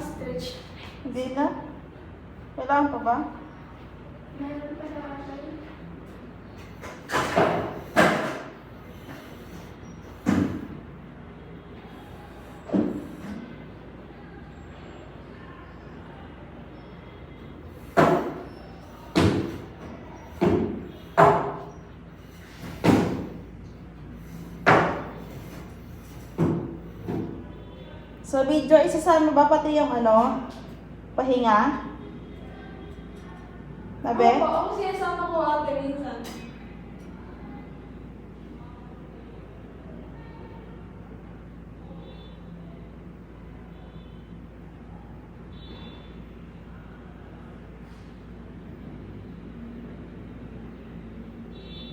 stretch. Hindi na? Kailangan pa ba? Meron pa na ako. So, video, isasama mo ba pati yung ano? Pahinga? Nabe? Ako sinasama ko ate minsan.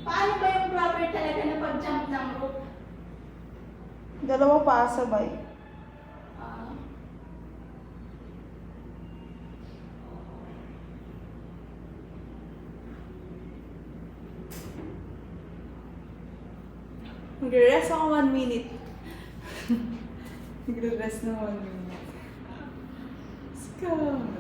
Paano ba yung proper talaga na pag-jump ng rope? Dalawang paa sabay. Ah. Magre-rest ako 1 minute. Magre-rest na 1 minute. Scam.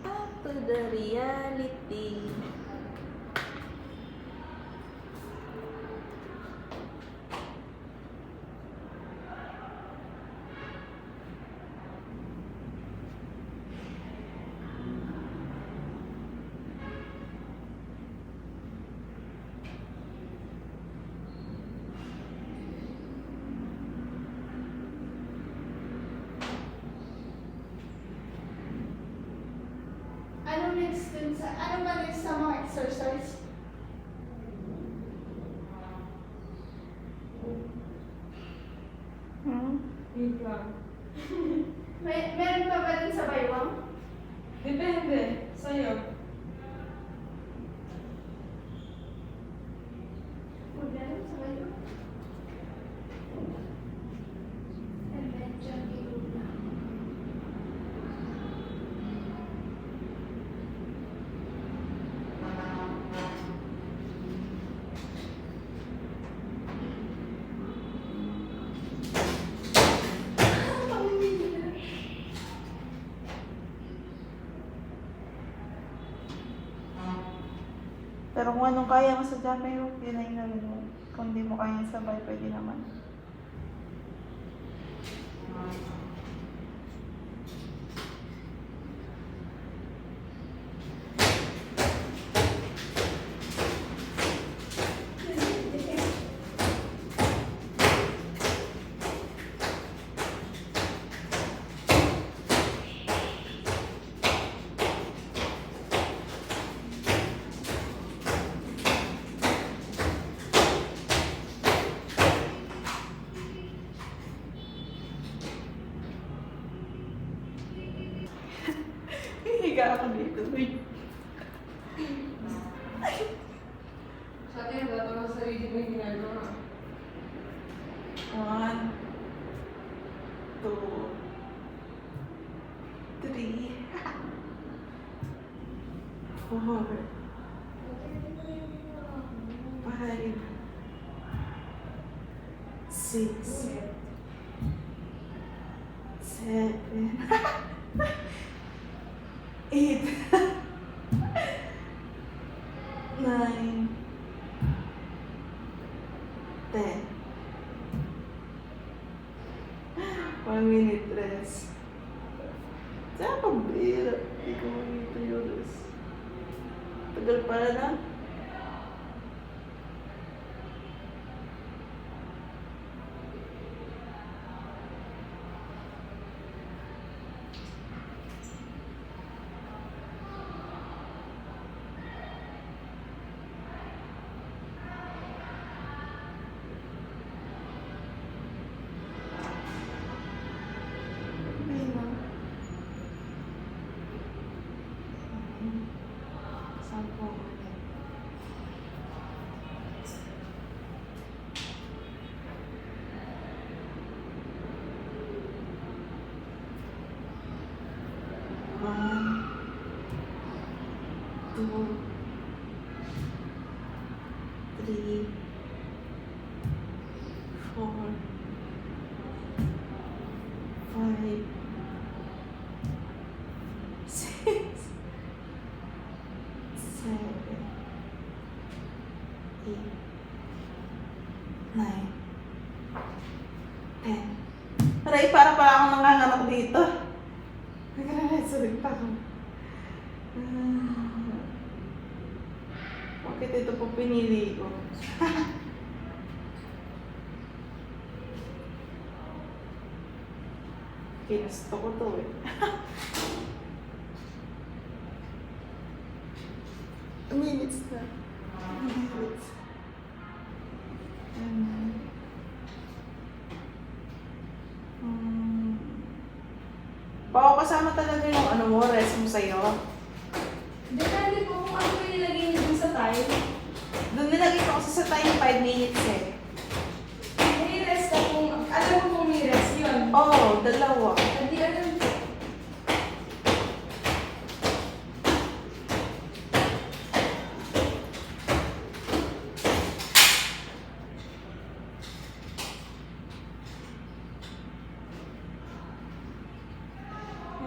Up to the reality. Ano ba next sa mga exercise? Wait lang. Meron pa ba rin sa baywang? Depende. Sa'yo. Meron sa baywang? Adventure Iluna. Pero kung anong kaya mo sa Japan rope, yun na yung mo. Kung di mo kaya sabay, pwede naman. Higa ako dito. Sa akin, wala naman sa sarili mo yung ginagawa. 1, 2, 3, 4, 5, 6, 7, 8, 9, 10. 1 minute rest. Saan pang bira? Hindi ko makita yung rest. Tagal pala na. 1, 2, 3, 4, 5, 6, 7, 8, 9, 10. Aray, para pala akong nanganganak dito. Nagkakasalig pa ako. Bakit ito po pinili ko? Kinusto ko to eh. 2 minutes na. 2 minutes. Baka kasama talaga yung ano mo, rest mo sa'yo. Depende po kung ano yung nilagay niyo dun sa tile. Doon nilagay ko kasi sa time 5 minutes eh. May rest ka kung, alam mo kung may rest yun. Oo, dalawa. Hindi alam.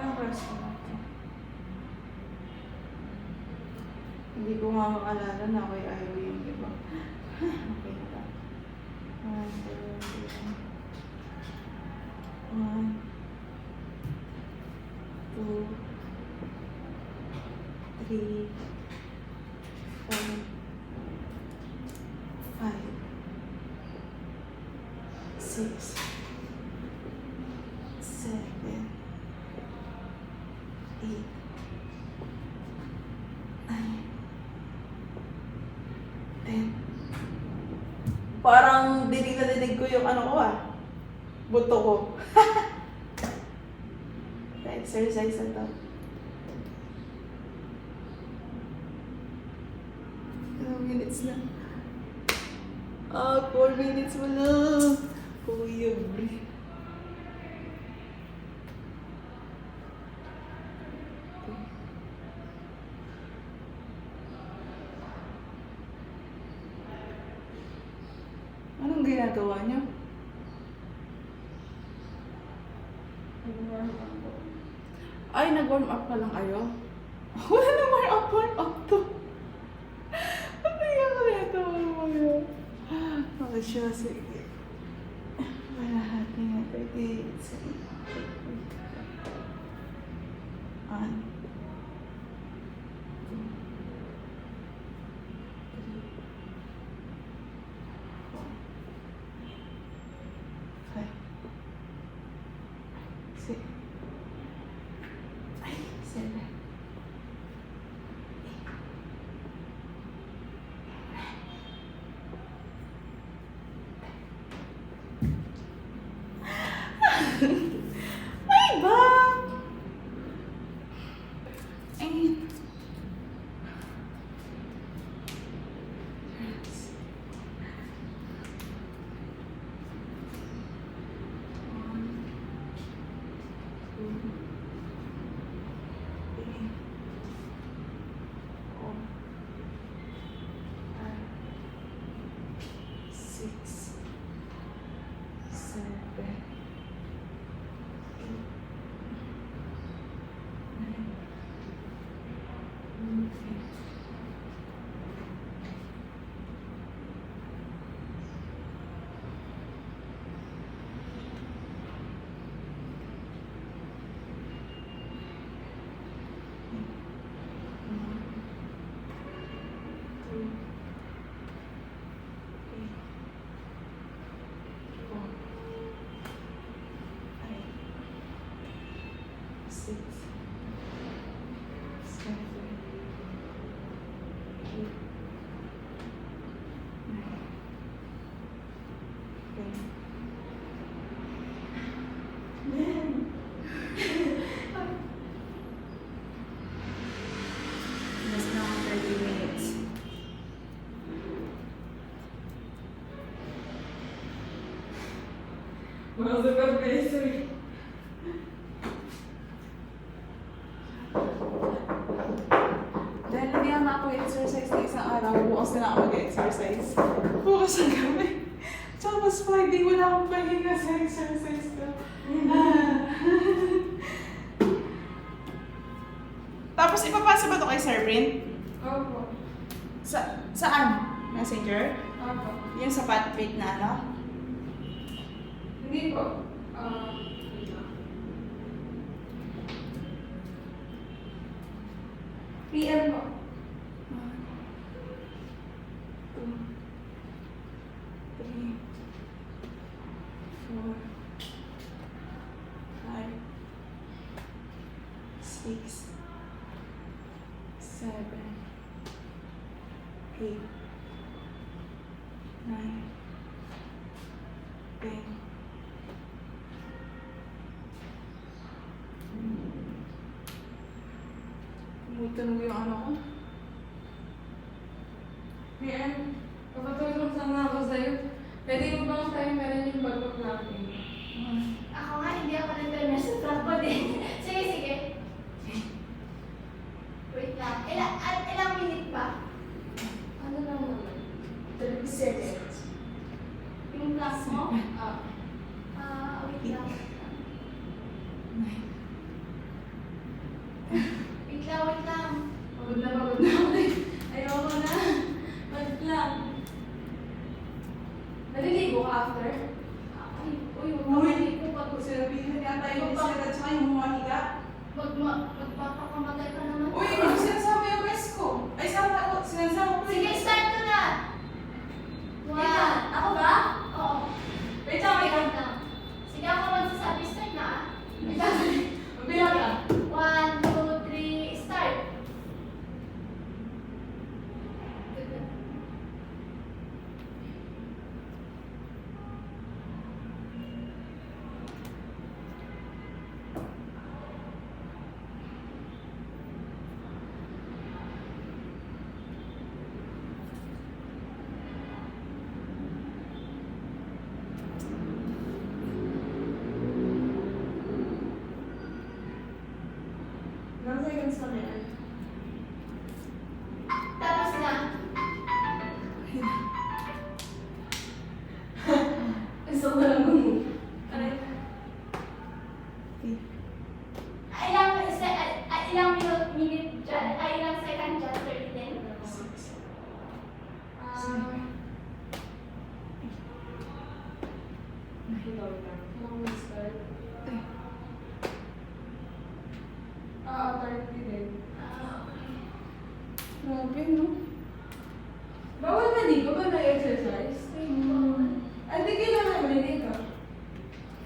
Yung rest ko na to. Hindi ko nga maalala na kay ayaw yung iba. Okay na lang. 1, 2, 3, 4, 5, 6, 7, 8, 9, 10. Parang dinig na dinig ko yung ano ko ah. Buto ko. Exercise na to. 2 minutes na. 4 minutes mo lang. Kuya, breathe. Anong ginagawa niyo? Ay, nag-warm up pa lang kayo? Wala na warm up to. Ano yung ito? Okay siya, sige. Wala natin nga 30. An. 5, 6, 7, 8. Ay, ba? Ay. Just now 30 minutes. Mga super basic. na ako mag-exercise. Bukas ang gabi. Tapos Friday, wala akong pahinga sa exercise ko. Tapos ipapasa ba ito kay Sir Brin? Opo. Saan? Messenger? Opo. Yung sa Patpate na ano? Hindi po. PM po. 1, 2, 3, 4, 5, 6, 7, 8, 9, 10. Tumutunog yung ano ko. PM, kapatulong sana ako sa'yo. Pwede mo bang tayo meron yung bagot natin? Ako nga, hindi ako nag-timer sa trapo din. Sige, sige. Wait lang. Ilang minute ba? Ano lang naman? 30 seconds. Yung class mo? Wait lang. Wait lang, wait lang. Pagod na ako eh. Ayoko na. Wait lang. Naliligo ka after? Ay, uy, huwag ko pag Sinabihan niya tayo ni Sir at saka yung humahiga. magpapakamatay ka naman. Uy, hindi ko sinasama yung rest ko. Ay, sinasama ko. Sige, start ko na. One. Ako ba? Oo. Wait lang, wait lang. Wait lang. Sige, ako magsasabi. Start na. Mabilang ka. 1, 2, 3, start. Ilang seconds na yan? Tapos na. Gusto ko lang gumo. Ilang minute dyan? Ilang second dyan? 30 din? Nakita ko lang. Kailangan mo start. 30 din. Grabe, no? Bawal maligo ba na-exercise? Ay, di kailangan maligo.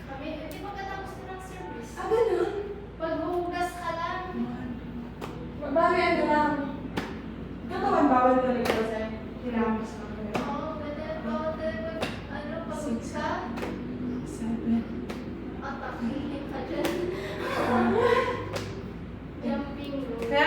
Kami, di pagkatapos ko ng service. Ganun? Paghuhugas ka lang. Bali, ano lang. Katawan, bawal talaga kasi. Kailangan mas makakaya. Oo, pwede pagod ka, 7. atakihin ka dyan. Jumping rope. Kaya,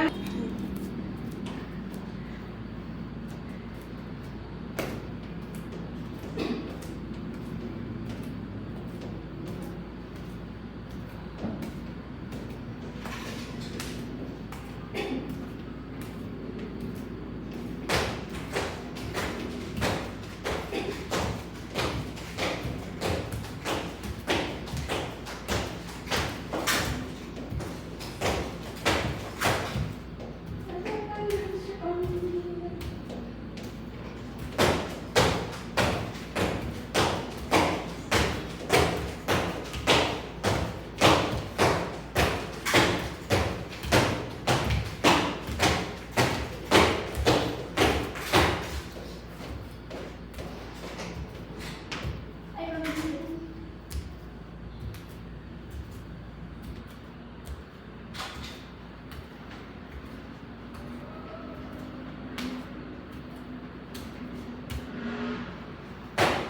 Ay, mabibili.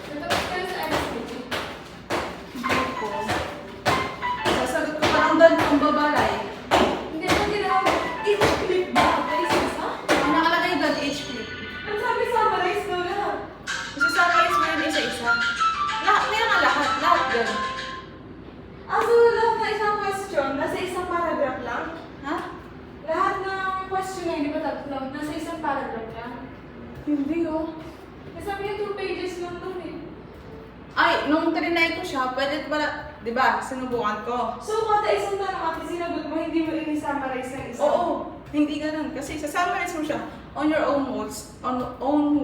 Natapos kayo sa MSCG? ko. Sasagot ko parang doon kung babalay. Hindi mo ginawa. I-clip ba? Ay, isa? Ang nakalagay doon, H-clip. Ang sabi summarize daw lahat. Kasi summarize mo yun isa-isa. Lahat, kaya nga lahat yun. So lahat na isang question, nasa isang paragraph lang? Ha? Lahat ng question na hindi ba tatlo, nasa isang paragraph lang? Hindi oh. Sabi niya 2 pages lang to eh. Ay, nung trinay ko siya, pwede pala, di ba, sinubukan ko. So, kada isang tanong ate, sinagot mo, hindi mo i-summarize ng isa. Oo, hindi ganun. Kasi sasummarize mo siya on your own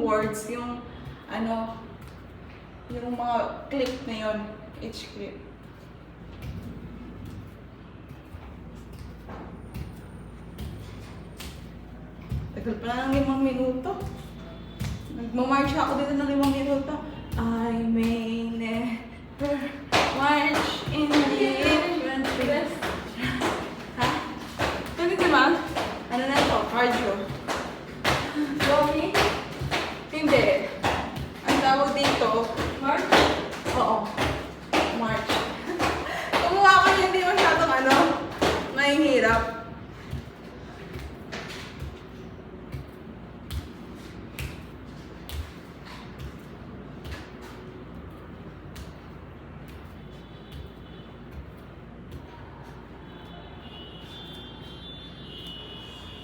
words, yung ano, yung mga clip na yun, each clip. Tagal pa na ng 5 minuto. Nagmamarch ako dito ng 5 minuto. I may never march in the infantry. Ha? Pwede diba? Ano na to? Cardio. Jogging? Hindi. Ang tawag dito, Mark? oo, march. Kumuha ko hindi masyadong ano, mahihirap.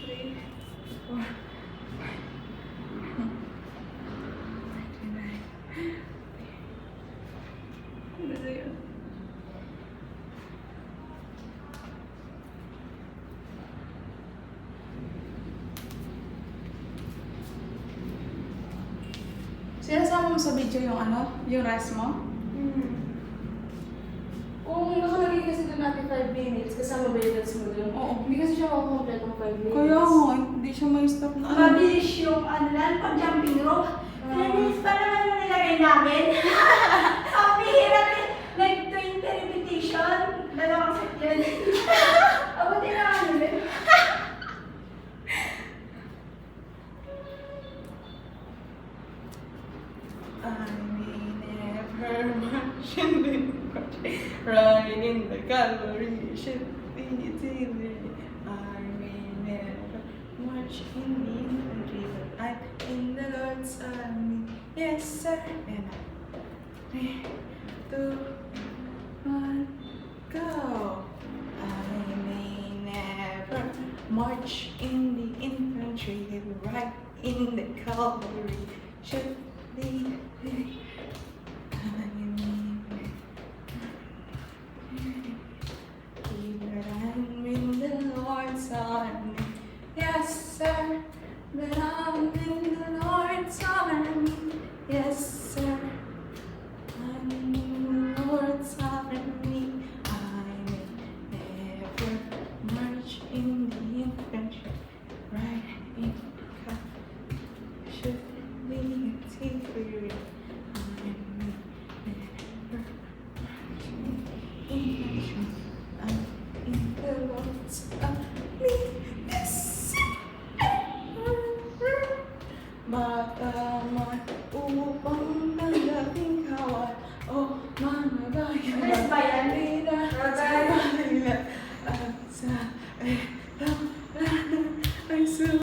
Three, four, ano na yun? Sinasama mo sa video yung ano? Yung rest mo? Kung nakalagay kasi doon natin 5 minutes, kasama ba yung dance mo doon? Oo. Hindi kasi siya makakomplete ng 5 minutes. Kaya nga, hindi siya may stop na ano. Mabilis yung ano lang, pag-jumping rope. Mabilis pa naman yung nilagay namin. Ang hirap eh. Nag-20 repetition. 2 set yun. Abutin na ano yun. I may never march in the country, running in the cavalry, should be artillery. I may never march in the infantry, but I'm in the Lord's army. Yes, sir. And 3, 2, 1, go. I may never march in the infantry, right in the cavalry, should be. But I'm in the Lord's army. Yes, sir. But I'm in the Lord's army. Yes, sir. I'm in the Lord's army. I may never march in the infantry. Right in the should be artillery. I may never march in the infantry. I'm in the Lord's army. Yes, sir. Bata man upang nagdating kawan. Oh, mga bayan. Ano ba yan? Sa bayan. At sa